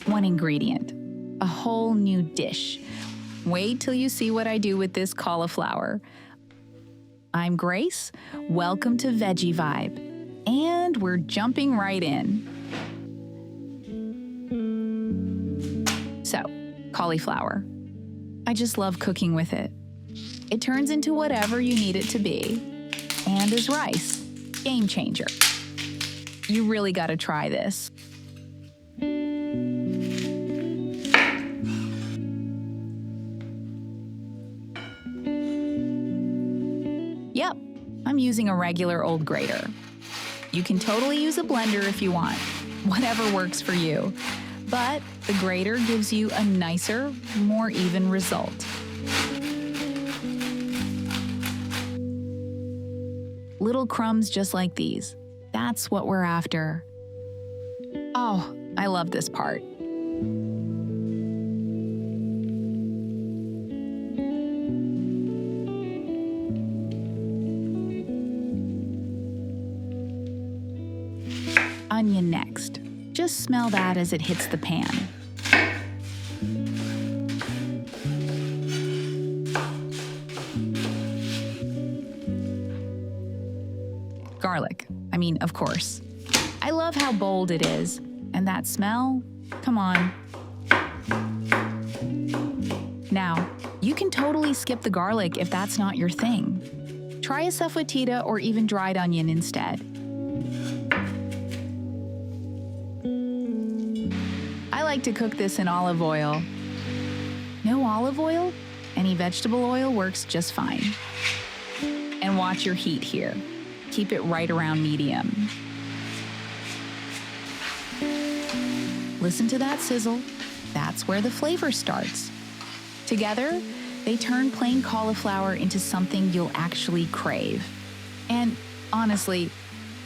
one ingredient, a whole new dish. Wait till you see what I do with this cauliflower. I'm Grace, welcome to VeggieVibe, and we're jumping right in. So, cauliflower. I just love cooking with it. It turns into whatever you need it to be. And as rice, game changer. You really gotta try this. Yep, I'm using a regular old grater. You can totally use a blender if you want, whatever works for you. But the grater gives you a nicer, more even result. Little crumbs just like these. That's what we're after. Oh, I love this part. Onion next. Just smell that as it hits the pan. Garlic. I mean, of course. I love how bold it is. And that smell? Come on. Now, you can totally skip the garlic if that's not your thing. Try a sofitita or even dried onion instead. I like to cook this in olive oil. No olive oil? Any vegetable oil works just fine. And watch your heat here. Keep it right around medium. Listen to that sizzle. That's where the flavor starts. Together, they turn plain cauliflower into something you'll actually crave. And honestly,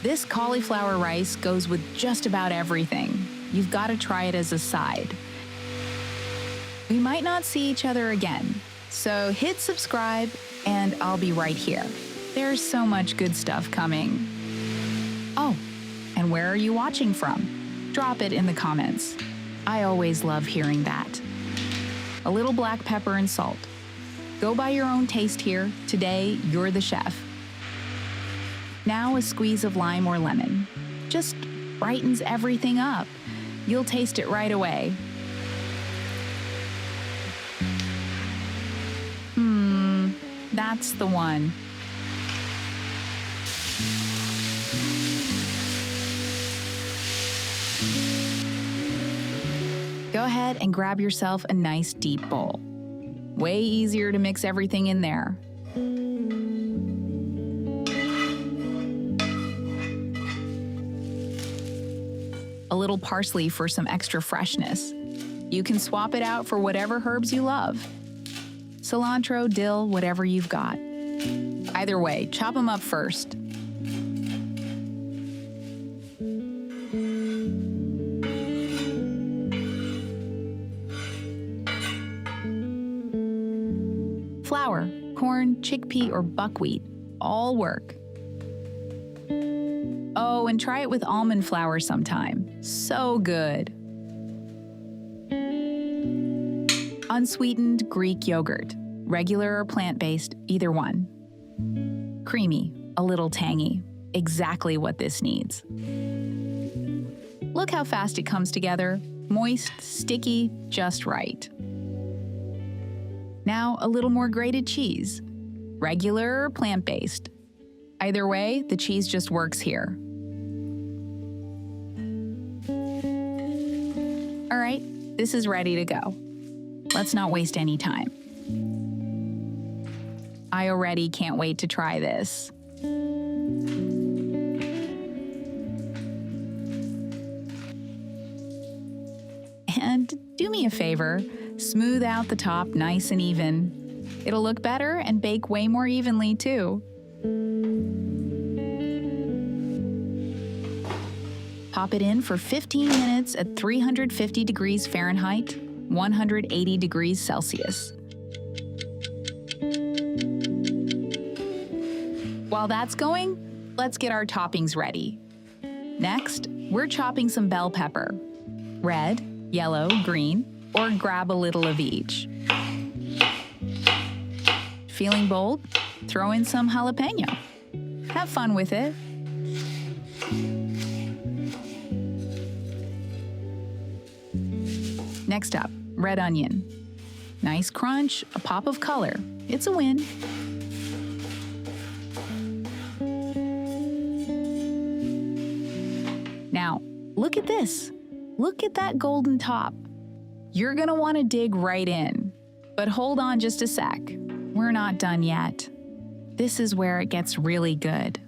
this cauliflower rice goes with just about everything. You've got to try it as a side. We might not see each other again, so hit subscribe and I'll be right here. There's so much good stuff coming. Oh, and where are you watching from? Drop it in the comments. I always love hearing that. A little black pepper and salt. Go by your own taste here. Today, you're the chef. Now a squeeze of lime or lemon. Just brightens everything up. You'll taste it right away. That's the one. Go ahead and grab yourself a nice deep bowl. Way easier to mix everything in there. A little parsley for some extra freshness. You can swap it out for whatever herbs you love. Cilantro, dill, whatever you've got. Either way, chop them up first. Flour, corn, chickpea, or buckwheat all work. Oh, and try it with almond flour sometime. So good. Unsweetened Greek yogurt, regular or plant-based, either one. Creamy, a little tangy, exactly what this needs. Look how fast it comes together, moist, sticky, just right. Now a little more grated cheese, regular or plant-based. Either way, the cheese just works here. All right, this is ready to go. Let's not waste any time. I already can't wait to try this. And do me a favor, smooth out the top nice and even. It'll look better and bake way more evenly too. Pop it in for 15 minutes at 350 degrees Fahrenheit, 180 degrees Celsius. While that's going, let's get our toppings ready. Next, we're chopping some bell pepper. Red, yellow, green, or grab a little of each. Feeling bold? Throw in some jalapeno. Have fun with it. Next up, red onion. Nice crunch, a pop of color. It's a win. Now, look at this. Look at that golden top. You're gonna want to dig right in. But hold on just a sec. We're not done yet. This is where it gets really good.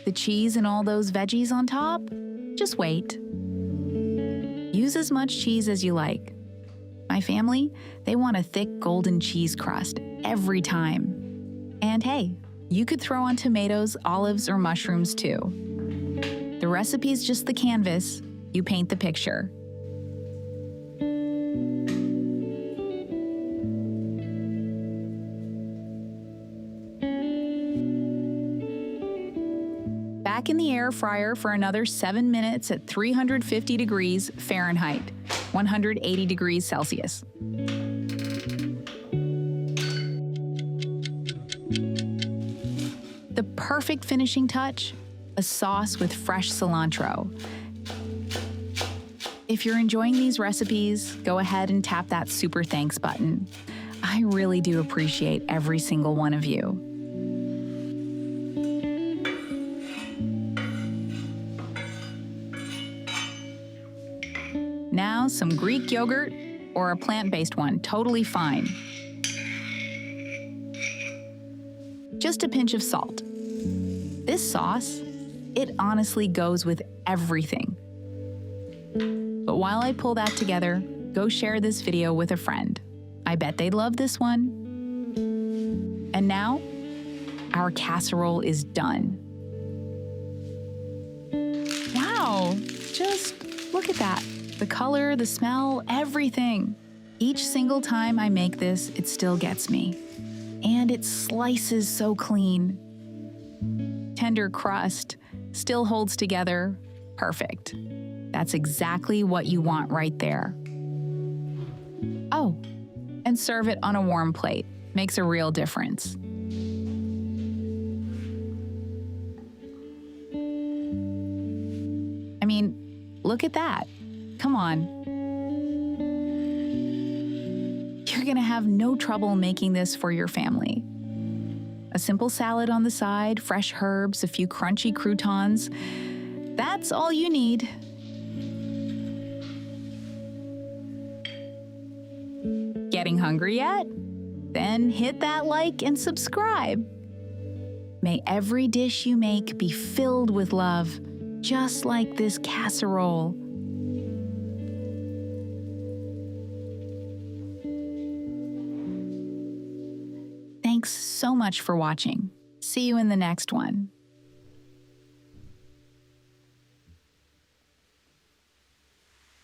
The cheese and all those veggies on top? Just wait. Use as much cheese as you like. My family, they want a thick golden cheese crust every time. And hey, you could throw on tomatoes, olives, or mushrooms too. The recipe's just the canvas. You paint the picture. Back in the air fryer for another 7 minutes at 350 degrees Fahrenheit, 180 degrees Celsius. The perfect finishing touch, a sauce with fresh cilantro. If you're enjoying these recipes, go ahead and tap that super thanks button. I really do appreciate every single one of you. Now, some Greek yogurt or a plant-based one, totally fine. Just a pinch of salt. This sauce, it honestly goes with everything. But while I pull that together, go share this video with a friend. I bet they'd love this one. And now, our casserole is done. Wow, just look at that. The color, the smell, everything. Each single time I make this, it still gets me. And it slices so clean. Tender crust, still holds together, perfect. That's exactly what you want right there. Oh, and serve it on a warm plate. Makes a real difference. I mean, look at that. Come on. You're gonna have no trouble making this for your family. A simple salad on the side, fresh herbs, a few crunchy croutons. That's all you need. Getting hungry yet? Then hit that like and subscribe. May every dish you make be filled with love, just like this casserole. Thanks so much for watching. See you in the next one.